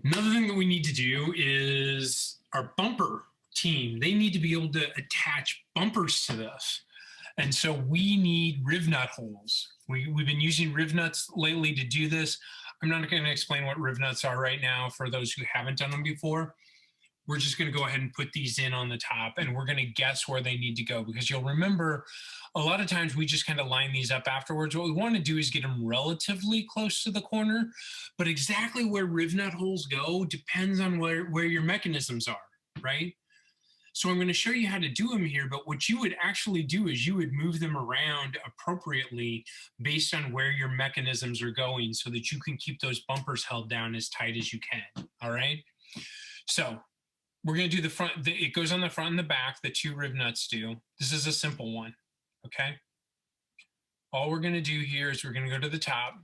Another thing that we need to do is our bumper team. They need to be able to attach bumpers to this. And so we need Rivet Nut holes. We've been using Rivet Nuts lately to do this. I'm not going to explain what Rivet Nuts are right now for those who haven't done them before. We're just going to go ahead and put these in on the top, and we're going to guess where they need to go, because you'll remember a lot of times we just kind of line these up afterwards. What we want to do is get them relatively close to the corner, but exactly where Rivet Nut holes go depends on where your mechanisms are, right? So I'm going to show you how to do them here, but what you would actually do is you would move them around appropriately based on where your mechanisms are going so that you can keep those bumpers held down as tight as you can, all right? So we're going to do the front. It goes on the front and the back, the two Rivet Nuts do. This is a simple one, okay? All we're going to do here is we're going to go to the top.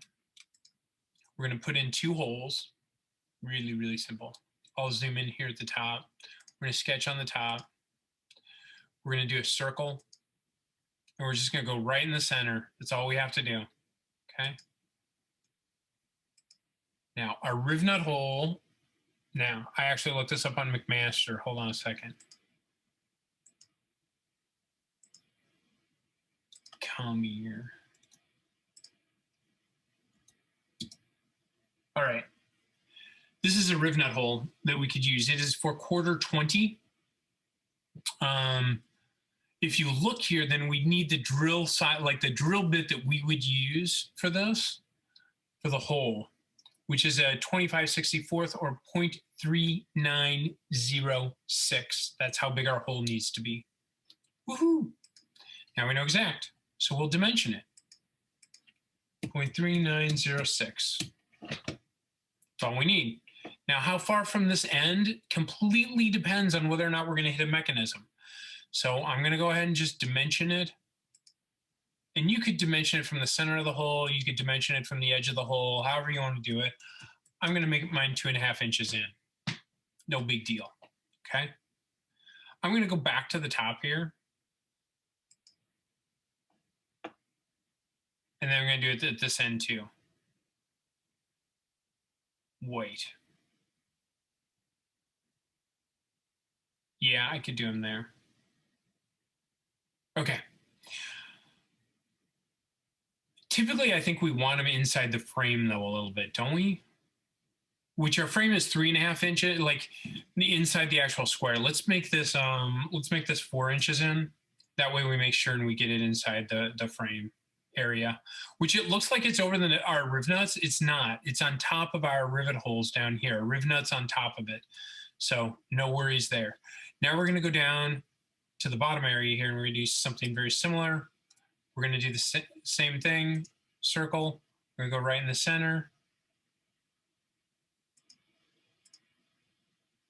We're going to put in two holes. Really, really simple. I'll zoom in here at the top. We're going to sketch on the top. We're going to do a circle. And we're just going to go right in the center. That's all we have to do, okay? Now, our Rivet Nut hole. Now, I actually looked this up on McMaster. Hold on a second. Come here. All right. This is a Rivet Nut hole that we could use. It is for quarter 20. If you look here, then we need the drill side, like the drill bit that we would use for this, for the hole, which is a 25/64 or 0.3906. That's how big our hole needs to be. Woohoo! Now we know exact, so we'll dimension it. 0.3906. That's all we need. Now, how far from this end completely depends on whether or not we're going to hit a mechanism. So I'm going to go ahead and just dimension it. And you could dimension it from the center of the hole. You could dimension it from the edge of the hole, however you want to do it. I'm going to make mine 2.5 inches in. No big deal. Okay. I'm going to go back to the top here. And then I'm going to do it at this end too. Wait. Yeah, I could do them there. Okay. Typically, I think we want them inside the frame though a little bit, don't we? Which our frame is 3.5 inches, like inside the actual square. Let's make this 4 inches in. That way we make sure and we get it inside the frame area, which it looks like it's over our Rivet Nuts. It's not. It's on top of our rivet holes down here. Rivet Nuts on top of it. So no worries there. Now we're going to go down to the bottom area here and we're going to do something very similar. We're going to do the same thing, circle. We're going to go right in the center.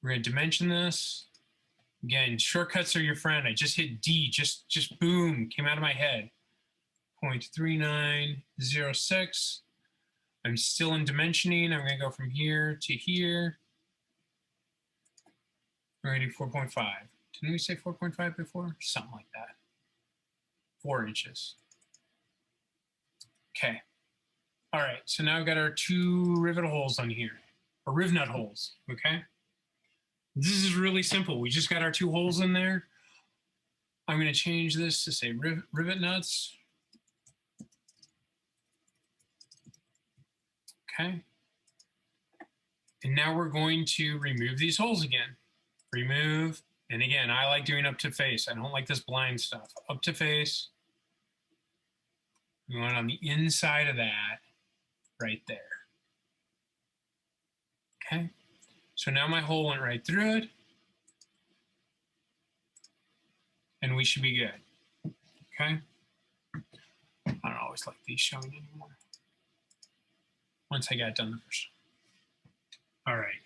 We're going to dimension this. Again, shortcuts are your friend. I just hit D, just boom, came out of my head. 0.3906. I'm still in dimensioning. I'm going to go from here to here. We're going to do 4.5. Didn't we say 4.5 before? Something like that. 4 inches. Okay. All right, so now I've got our two rivet holes on here, or Rivet Nut holes, okay? This is really simple. We just got our two holes in there. I'm going to change this to say Rivet Nuts. Okay. And now we're going to remove these holes again. Remove. And again, I like doing up to face. I don't like this blind stuff. Up to face. We want on the inside of that right there. Okay. So now my hole went right through it. And we should be good. Okay. I don't always like these showing anymore. Once I got done the first one. All right.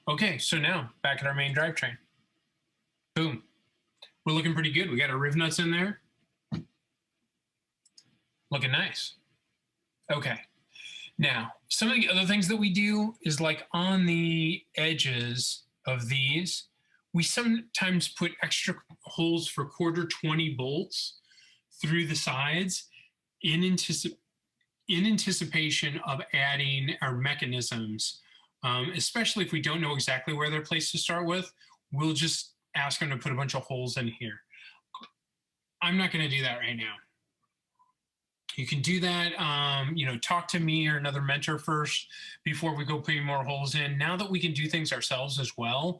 Okay, so now back at our main drivetrain. Boom. We're looking pretty good. We got our Rivet Nuts in there. Looking nice. Okay. Now, some of the other things that we do is like on the edges of these, we sometimes put extra holes for quarter 20 bolts through the sides in anticipation of adding our mechanisms especially if we don't know exactly where they're placed to start with. We'll just ask them to put a bunch of holes in here. I'm not going to do that right now. You can do that, talk to me or another mentor first before we go putting more holes in. Now that we can do things ourselves as well,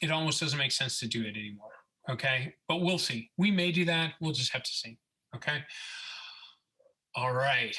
it almost doesn't make sense to do it anymore. Okay. But we'll see. We may do that. We'll just have to see. Okay. All right.